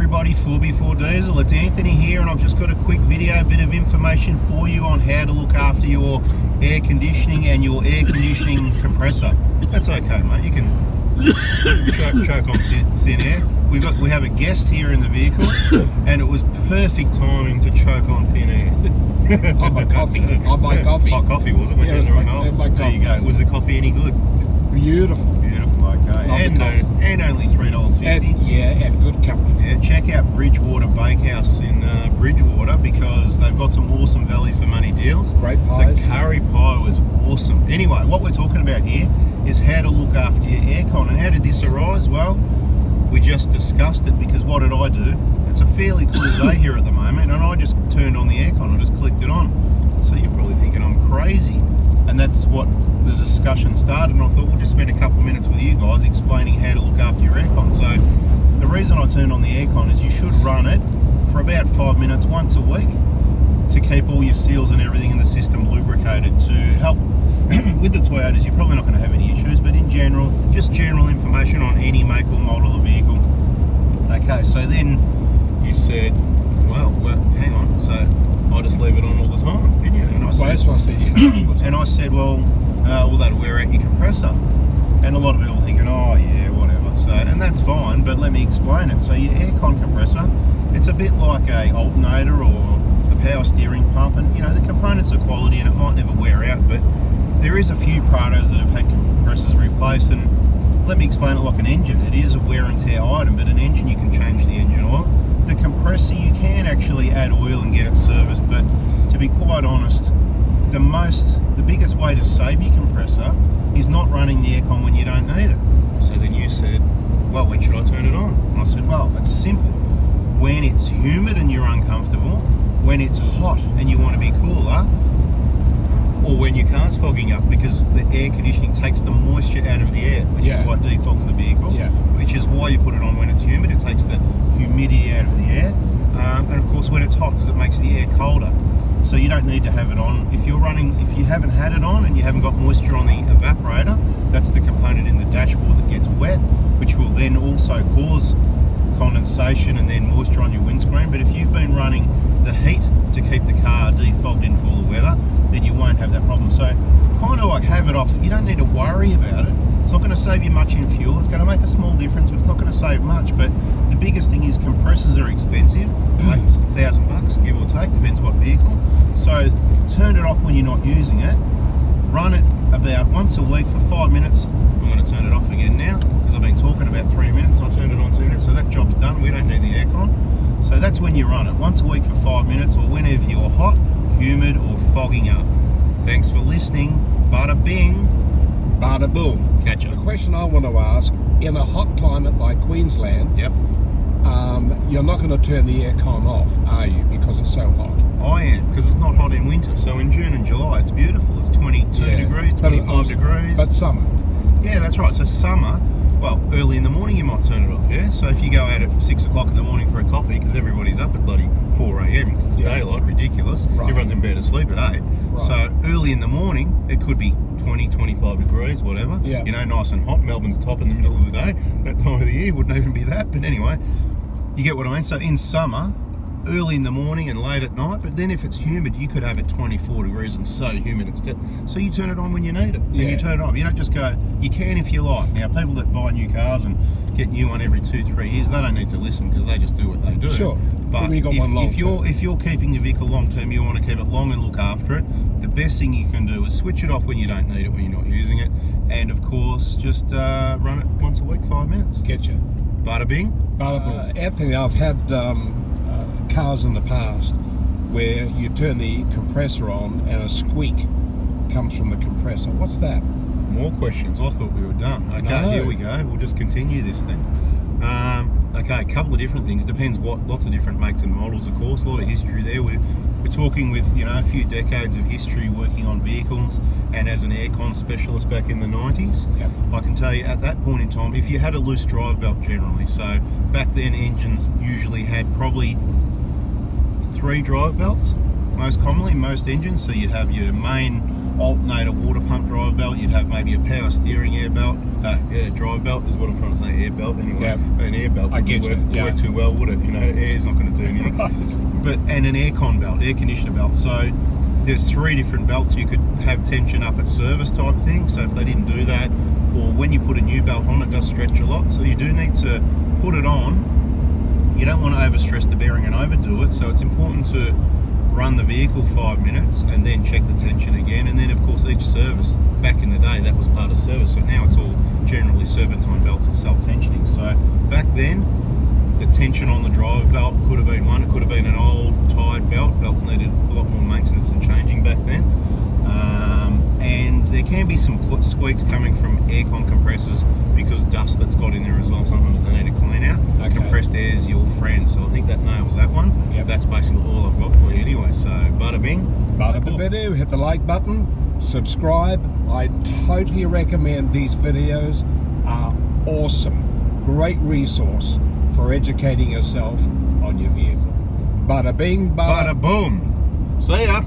everybody, 4x4 Diesel. It's Anthony here, and I've just got a quick video, a bit of information for you on how to look after your air conditioning and your air conditioning compressor. That's okay, mate. You can choke on thin air. We have a guest here in the vehicle, and it was perfect timing to choke on thin air. On my coffee. On my coffee. Hot coffee, was it? Yeah, it was my There coffee. you go. Was the coffee any good? Beautiful. Beautiful, okay. And only $3.50. And good company. Yeah, check out Bridgewater Bakehouse in Bridgewater because they've got some awesome value for money deals. Great pies. The curry pie was awesome. Anyway, what we're talking about here is how to look after your aircon. And how did this arise? Well, we just discussed it because what did I do? It's a fairly cool day here at the moment, and I just turned on the aircon. I just clicked it on. So you're probably thinking I'm crazy. And that's what the discussion started, and I thought we'll just spend a couple of minutes with you guys explaining how to look after your aircon. So the reason I turned on the aircon is you should run it for about 5 minutes once a week to keep all your seals and everything in the system lubricated to help with the Toyotas. You're probably not going to have any issues, but in general, just general information on any make or model of vehicle. Okay, so then you said, well, hang on, so I just leave it on all the time, didn't you? And I said, well, that'll wear out your compressor. And a lot of people are thinking, oh yeah, whatever. So, and that's fine, but let me explain it. So your aircon compressor, it's a bit like a alternator or the power steering pump, and you know the components are quality and it might never wear out, but there is a few Prados that have had compressors replaced, and let me explain it like an engine. It is a wear and tear item, but an engine you can change the engine oil. The compressor you can actually add oil and get it serviced, but to be quite honest, the biggest way to save your compressor is not running the aircon when you don't need it. So then you said, well, when should I turn it on? And I said, well, it's simple. When it's humid and you're uncomfortable, when it's hot and you want to be cooler, or when your car's fogging up, because the air conditioning takes the moisture out of the air, which is what defogs the vehicle, which is why you put it on when it's humid. It takes the humidity out of the air. And of course when it's hot, because it makes the air colder. So you don't need to have it on. If you haven't had it on and you haven't got moisture on the evaporator, that's the component in the dashboard that gets wet, which will then also cause condensation and then moisture on your windscreen. But if you've been running the heat to keep the car defogged in cooler weather, then you won't have that problem. So kind of like have it off. You don't need to worry about it. It's not going to save you much in fuel. It's going to make a small difference, but it's not going to save much. But the biggest thing is compressors are expensive, like $1,000, give or take, depends what vehicle. So turn it off when you're not using it. Run it about once a week for 5 minutes. I'm going to turn it off again now because I've been talking about 3 minutes. I turned it on 2 minutes, so that job's done. We don't need the aircon. So that's when you run it, once a week for 5 minutes, or whenever you're hot, humid, or fogging up. Thanks for listening. Bada bing. Bada boom. Catch ya. The question I want to ask, in a hot climate like Queensland, you're not going to turn the aircon off, are you, because it's so hot? I am, because it's not hot in winter. So in June and July, it's beautiful. It's 22 degrees, 25 degrees. But summer. Yeah, that's right. So summer, well, early in the morning you might turn it off, yeah? So if you go out at 6 o'clock in the morning for a coffee, because everybody's up at bloody 4 a.m. because it's daylight, ridiculous. Right. Everyone's in bed asleep at 8. Right. So early in the morning, it could be 20, 25 degrees, whatever. Yeah. You know, nice and hot. Melbourne's top in the middle of the day. That time of the year wouldn't even be that. But anyway, you get what I mean. So in summer, early in the morning and late at night, but then if it's humid, you could have it 24 degrees and so humid instead. So you turn it on when you need it, and you turn it on. You don't just go, you can if you like. Now, people that buy new cars and get new one every 2-3 years, they don't need to listen because they just do what they do. Sure. But if you're keeping your vehicle long term, you want to keep it long and look after it, the best thing you can do is switch it off when you don't need it, when you're not using it, and of course, just run it once a week, 5 minutes. Getcha. Bada bing. Bada boom. Anthony, I've had cars in the past where you turn the compressor on and a squeak comes from the compressor. What's that? More questions. I thought we were done. Okay, Here we go. We'll just continue this then. Okay, a couple of different things. Depends what. Lots of different makes and models, of course. A lot of history there. We're talking with a few decades of history working on vehicles, and as an aircon specialist back in the 90s, I can tell you at that point in time, if you had a loose drive belt generally, so back then engines usually had probably 3 drive belts, most commonly, most engines. So you'd have your main alternator water pump drive belt, you'd have maybe a power steering air belt, drive belt is what I'm trying to say, air belt anyway. Yep. An air belt I get wouldn't you, work yeah. too well, would it? You know, air's not going to do anything. And an aircon belt, air conditioner belt. So there's 3 different belts. You could have tension up at service type thing, so if they didn't do that, or when you put a new belt on, it does stretch a lot, so you do need to put it on. You don't want to overstress the bearing and overdo it, so it's important to run the vehicle 5 minutes and then check the tension again. And then of course each service, back in the day that was part of service, so now it's all generally serpentine belts and self-tensioning. So back then the tension on the drive belt could have been one, it could have been an old tired belt. Belts needed a lot more maintenance and changing back then. And there can be some squeaks coming from aircon compressors because dust that's got in there as well. Sometimes they need a clean out. Okay. Compressed air is your friend, so I think that nails that one. Yep. That's basically all I've got for you anyway. So bada bing, Bada bing, hit the like button, subscribe. I totally recommend these videos. Are awesome. Great resource for educating yourself on your vehicle. Bada bing, bada boom. See ya.